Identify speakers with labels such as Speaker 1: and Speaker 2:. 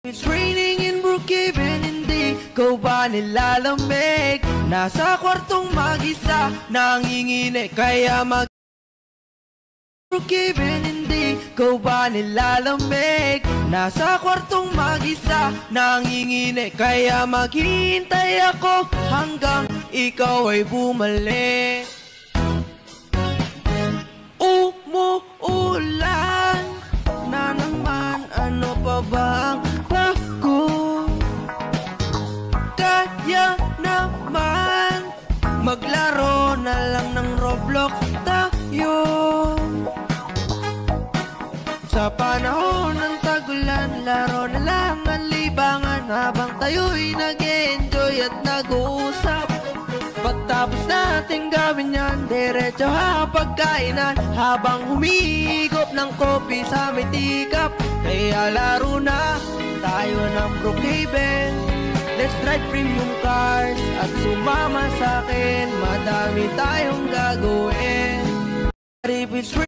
Speaker 1: It's raining in Brookhaven, hindi ko ba nilalamig? Nasa kwartong mag-isa, nanginginig kaya Brookhaven, hindi ko ba nilalamig? Nasa kwartong mag-isa, nanginginig kaya maghihintay ako hanggang ikaw ay bumalik. Umuulan na naman, ano pa bang bago? Kaya naman maglaro na lang ng Roblox tayo. Sa panahon ng tagulan, laro na lang ang libangan habang tayo'y nag-enjoy at nag-uusap. Pagtapos natin gawin yan, diretso hapagkainan habang humigop ng kopi sa may tikap. Kaya laro na tayo ng Brookhaven. Let's drive premium cars at sumama sa'kin, madami tayong gagawin. If it's